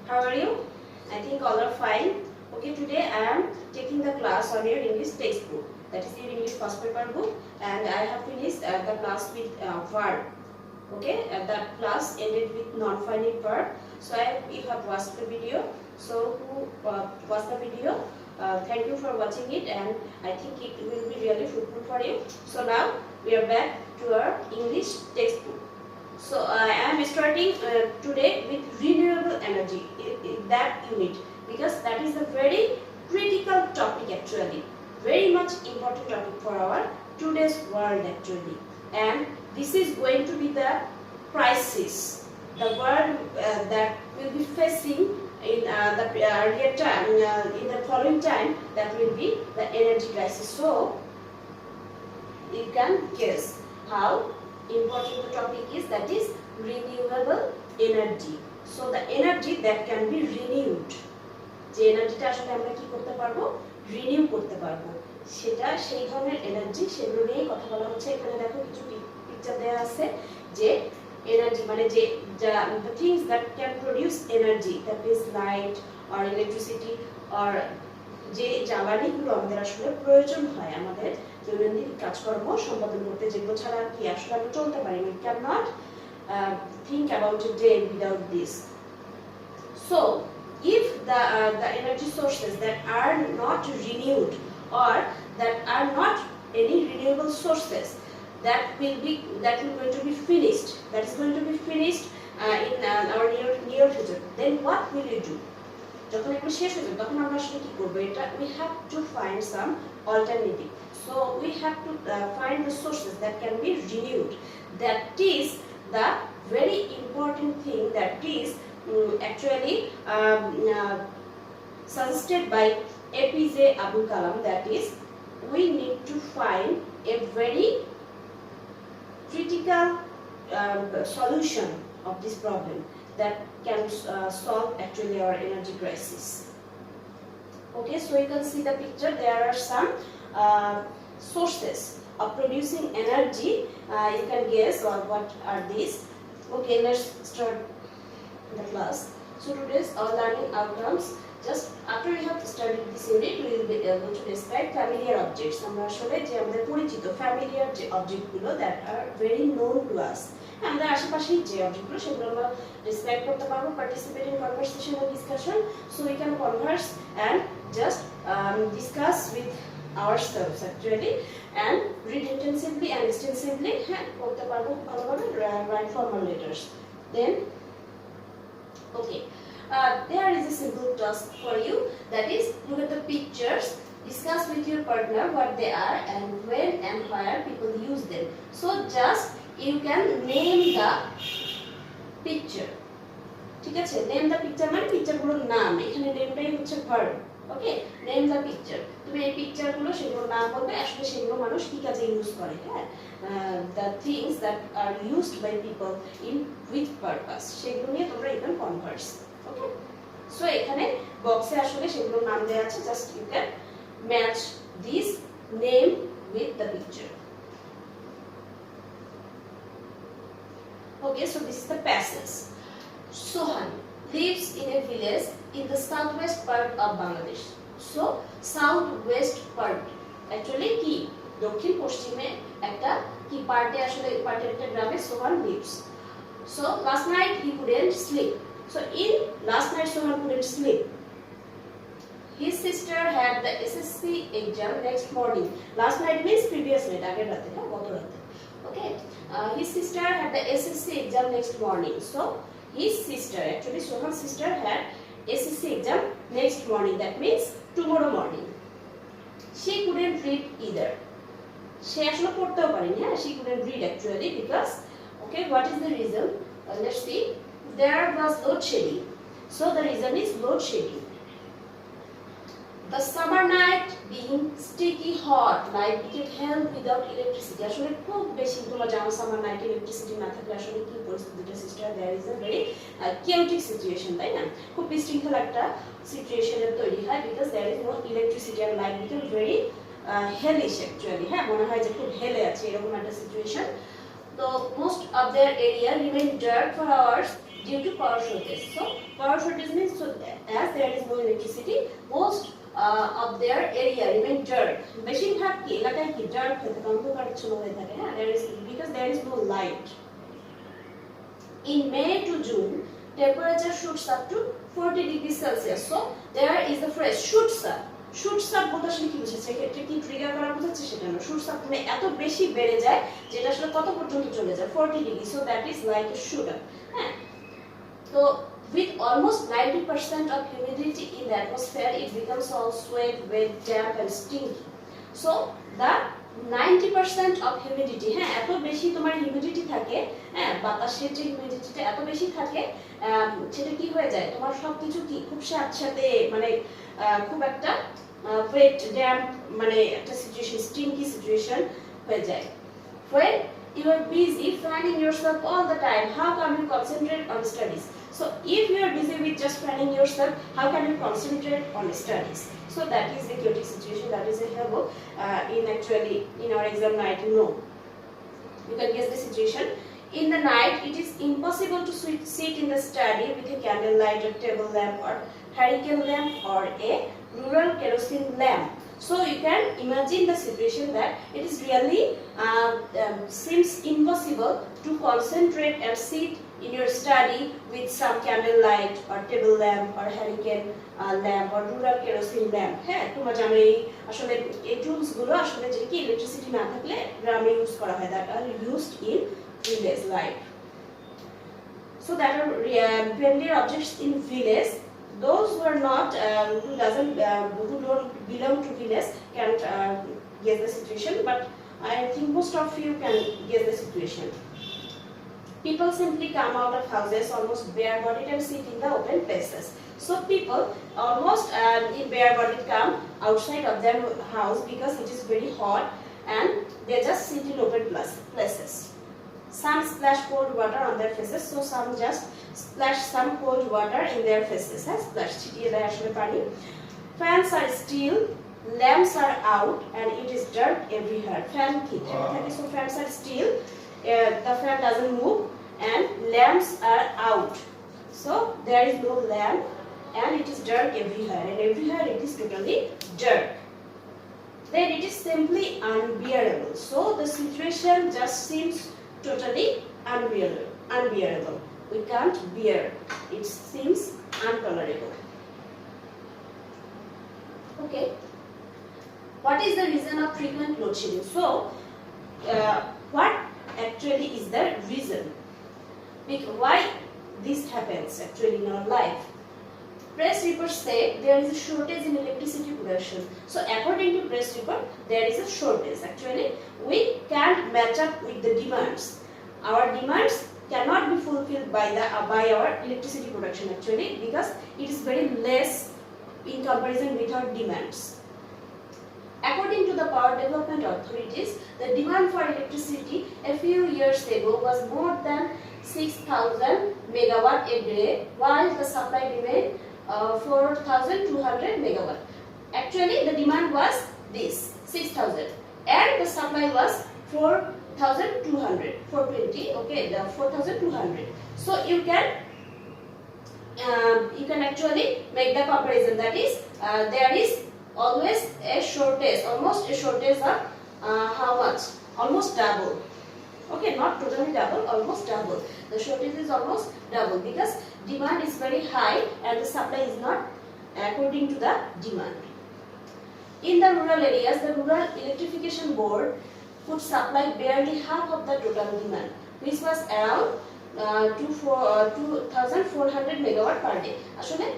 How are you? I think all are fine. Okay, today I am taking the class on your English textbook. That is your English first paper book, and I have finished the class with verb. Okay, that class ended with non-finite verb. So you have watched the video. So who watched the video? Thank you for watching it, and I think it will be really fruitful for you. So now we are back to our English textbook. So I am starting today with renewable energy, that unit, because that is a very critical topic actually, very much important topic for our today's world actually. And this is going to be the crisis, the world that will be facing in the earlier time, in the following time, that will be the energy crisis. So you can guess how important the topic is, that is renewable energy. So the energy that can be renewed, যে এনার্জিটা আসলে আমরা কি করতে পারবো, renew করতে পারবো, সেটা সেই ধরনের এনার্জি, সেগুলো নিয়ে কথা বলা হচ্ছে। এখানে দেখো কিছু পিকচার দেওয়া আছে যে এনার্জি মানে যে the things that can produce energy, that is light or electricity or যে জ্বালানিগুলো আমাদের আসলে প্রয়োজন হয় আমাদের দৈনন্দিন কাজকর্ম সম্পাদন করতে, যেগুলো ছাড়া কি আসলে আমরা চলতে পারি না, can not think about a day without this. So if the energy sources that are not renewed or that are not any renewable sources, that will going to be finished, that is going to be finished in our near future, then what will you do? যখন এগুলো শেষ হয়ে যাবে তখন আমরা আসলে কি করব, এটা we have to find some alternative. So we have to find the sources that can be renewed. That is the very important thing, that is actually suggested by APJ Abdul Kalam, that is we need to find a very critical solution of this problem that can solve actually our energy crisis. Okay, so you can see the picture. There are some sources of producing energy. You can guess what are these. Okay, let's start the class. So today's our learning outcomes. Just after you have studied this unit, we will be able to describe familiar objects. আমরা আসলে যে আমাদের পরিচিত familiar যে অবজেক্টগুলো that are very known to us, আমাদের আশেপাশে যে অবজেক্টগুলো সেগুলো আমরা describe করতে পারবো, participate in conversation or discussion, so we can converse and just discuss with ourselves actually, and read intensively and extensively, হ্যাঁ করতে পারবো ভালোভাবে, write formal letters. Then okay, there is a simple task for you, that is look at the pictures, discuss with your partner what they are and when and where people use them. So just you can name the picture. ঠিক আছে, name the picture মানে পিকচারগুলোর নাম, এখানে নেমটাই হচ্ছে verb. Okay, name the picture. তুমি এই পিকচারগুলো সেগুলোর নাম বলবে, আসলে সেগুলো মানুষ কি কাজে ইউজ করে, হ্যাঁ the things that are used by people in with purpose, সেগুলো নিয়ে তোমরা you can converse. Okay, so এখানে বক্সে আসলে সেগুলোর নাম দেওয়া আছে, just you can match this name with the picture. Okay, so this is the passage. Sohan lives in a village in the southwest part of Bangladesh. So southwest part actually কি দক্ষিণ পশ্চিমে একটা কি পার্টে, আসলে পার্টের একটা গ্রামে সোহান lives. So last night he couldn't sleep. So in last night Sohan couldn't sleep. His sister had the SSC exam next morning. Last night means previous night, আগের রাতে, হ্যাঁ গত রাতে. Okay, his sister had the SSC exam next morning. So his sister, actually Sohan's sister, had SSC exam next morning, that means tomorrow morning. She couldn't read either. She actually পড়তেও পারেনি, হ্যাঁ she couldn't read actually because, okay, what is the reason? Let's see. There was load shedding. So the reason is load shedding. The summer night being sticky hot, light became hell without electricity. আসলে খুব বেশি তোমরা জানো summer night electricity না থাকলে আসলে কি পরিস্থিতিটা sister, there is a very chaotic situation, তাই না? খুব বিশৃঙ্খল একটা সিচুয়েশনের তৈরি হয়, because there is no electricity and light became very hellish actually, হ্যাঁ মনে হয় যে খুব হেলে আছে এরকম একটা সিচুয়েশন. তো most of their area remained dark for hours due to power shortage. So power shortage means, so as there is no electricity, most of their area remain dirt. বেশিরভাগ কি এলাকায় কি dirt হয়ে থাকে, অন্ধকারাচ্ছন্ন হয়ে থাকে, হ্যাঁ, there is, because there is no light. In May to June, temperature shoots up to 40 degrees Celsius. So there is the phrase shoots up. Shoots up বলতে আসলে কি বোঝাচ্ছে, এটা কি ট্রিগার করা বোঝাচ্ছে সেটা না। shoots up মানে এত বেশি বেড়ে যায় যেটা আসলে কত পর্যন্ত চলে যায়, 40 degree, so that is like a shoot up, হ্যাঁ। তো with almost 90% of humidity in the atmosphere, it becomes all sweat, wet, damp and stinky. So the 90% of humidity, হ্যাঁ, এত বেশি তোমার হিউমিডিটি থাকে, হ্যাঁ, বাতাসের যে হিউমিডিটিটা এত বেশি থাকে, সেটা কি হয়ে যায়, তোমার সবকিছু কি খুব স্যাঁতস্যাঁতে, মানে খুব একটা ওয়েট, ড্যাম্প, মানে একটা সিচুয়েশন, স্টিংকি সিচুয়েশন হয়ে যায়। When you are busy fanning yourself all the time, how can you concentrate on studies? So if you are busy with just fanning yourself, how can you concentrate on studies? So that is the chaotic situation, that is a help in actually in our exam night. No, you can guess the situation. In the night, it is impossible to sit in the study with a candlelight or table lamp or hurricane lamp or a rural kerosene lamp. So you can imagine the situation that it is really seems impossible to concentrate and sit in your study with some candlelight or table lamp or hurricane lamp or rural kerosene lamp. হ্যাঁ, তোমরা জানো এই আসলে এই tools গুলো আসলে যে কি ইলেকট্রিসিটি না থাকলে গ্রামে ইউজ করা হয়, that are used in village life. So that are familiar objects in village. Those who are not, who don't belong to village can't guess the situation, but I think most of you can guess the situation. People simply come out of houses almost bare-bodied and sit in the open places. So people almost in bare-bodied come outside of their house because it is very hot, and they just sit in open places. Some splash cold water on their faces, so some just splash some cold water in their faces. Splash chitiye deয় ashole pani. Fans are still, lamps are out, and it is dark everywhere. Fan ki thake, so fans are still, the fan doesn't move, and lamps are out. So there is no lamp, and it is dark everywhere, and everywhere it is totally dark. Then it is simply unbearable. So the situation just seems totally unbearable. We can't bear. It seems intolerable. Okay. What is the reason of frequent load shedding? So, what actually is the reason? Why this happens actually in our life? Press reports say there is a shortage in electricity production. So according to press report, there is a shortage. Actually, we can't match up with the demands. Our demands cannot be fulfilled by our electricity production actually, because it is very less in comparison with our demands. According to the power development authorities, the demand for electricity a few years ago was more than 6,000 megawatt a day, while the supply remained 4,200 megawatt. Actually, the demand was this 6,000, and the supply was 420. Okay, the 4,200. So you can actually make the comparison. That is, there is always a shortage, almost a shortage of how much? Almost double. Okay, not totally double, almost double. The shortage is almost double because demand is very high and the supply is not according to the demand. In the rural areas, the Rural Electrification Board could supply barely half of the total demand, which was around 2,400 megawatt per day. Ashole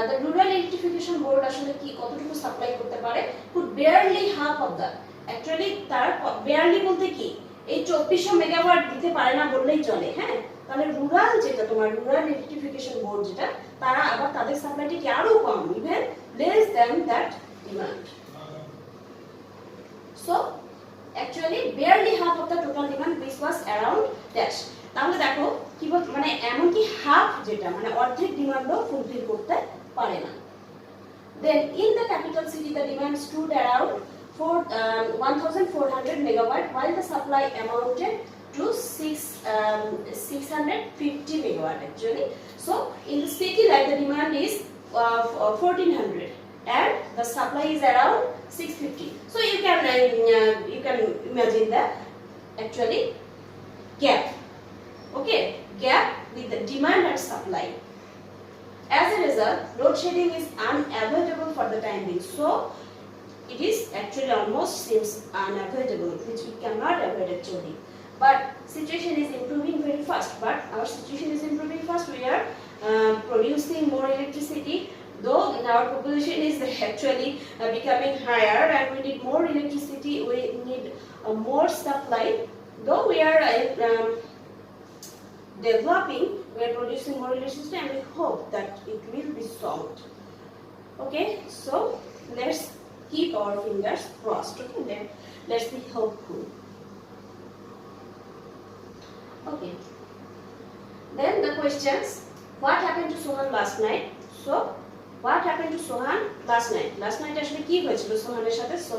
the Rural Electrification Board ashole ki kototuku supply korte pare, could barely half of that. Actually tar barely bolte ki এই 2400 megawatt দিতে পারে না বললেই চলে, হ্যাঁ। তাহলে rural যেটা তোমার রুরাল ইলেকট্রিফিকেশন বোর্ড যেটা, তারা আবার তাদের সাপ্লাইটা কি আরো কম, even less than that demand. So actually barely half of the total demand, which was around dash. তাহলে দেখো কি বল, মানে এমন কি হাফ যেটা মানে অর্ধেক ডিমান্ডও ফুলফিল করতে পারে না। Then in the capital city the demand stood around 1,400 megawatt, while the supply amounted to to 650 megawatt actually. So in the city light the demand is 1400 and the supply is around 650. So you can imagine the actually gap. Okay, gap with the demand and supply. As a result, load shedding is unavoidable for the time being. So it is actually almost seems unavoidable, which we cannot avoid actually. But situation is improving very fast. But our situation is improving fast. We are producing more electricity. Though our population is actually becoming higher and we need more electricity, we need more supply. Though we are developing, we are producing more electricity and we hope that it will be solved. Okay, so let's keep our fingers crossed. Okay, then let's be hopeful. Okay, then the questions. What happened to Sohan last night? So what happened to Sohan last night? Last night actually কি হয়েছিল সোহানের সাথে? So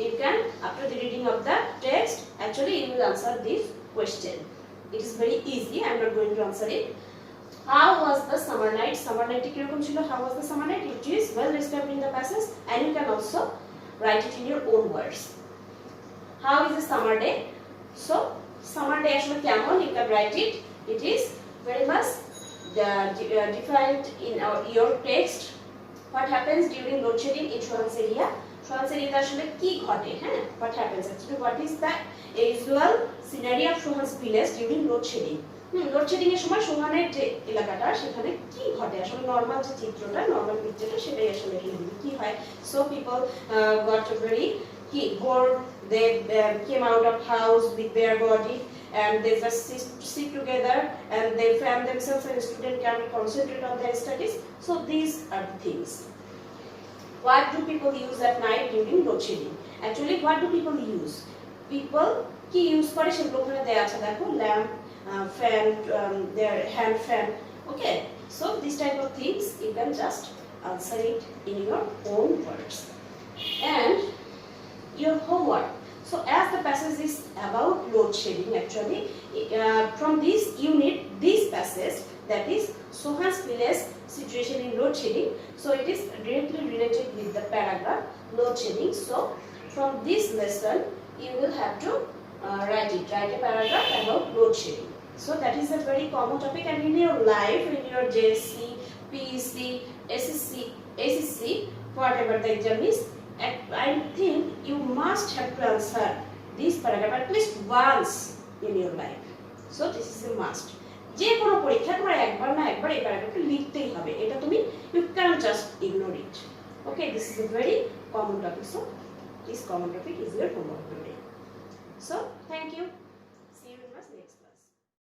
you can, after the reading of the text, actually you will answer this question. It is very easy. I am not going to answer it. How was the summer night? Summer night কিরকম ছিল? How was the summer night? It is well described in the passage and you can also write it in your own words. How is the summer day? So summer day আসলে কেমন? You can write it. It is very much defined in your text. What happens during load shedding in Sohan's area? Sohan's area আসলে কি ঘটে? হ্যাঁ, what happens actually? What is the usual scenario of Sohan's village during load shedding? Load shedding এর সময় সোহানের যে এলাকাটা সেখানে কি ঘটে আসলে নরমাল যে চিত্রটা নরমাল পিকচারটা সেটাই আসলে এখানে কি হয় so people goat very bored they came out of house with their body and they just sit together and they fan themselves and student can concentrate on their studies. So these are the things. What do people use at night during load shedding? Actually what do people use? People কি use করে সেগুলো ওখানে দেয়া আছে দেখো lamp fan, their hand fan. Okay, so this type of things you can just answer it in your own words. And your homework. So as the passage is about load shedding actually, from this unit, this passage that is Sohan's village situation in load shedding. So it is directly related with the paragraph load shedding. So from this lesson you will have to write a paragraph about load shedding. So that is a very common topic and in your life, in your JSC, PEC, SSC, ACC, whatever the exam is, I think you must have to answer this paragraph at least once in your life. So this is a must. যে কোনো পরীক্ষা তোমার একবার না একবার এই প্যারাগ্রাফটা লিখতেই হবে এটা তুমি you can't just ignore it. Okay, this is a very common topic. So this common topic is your homework today. So thank you.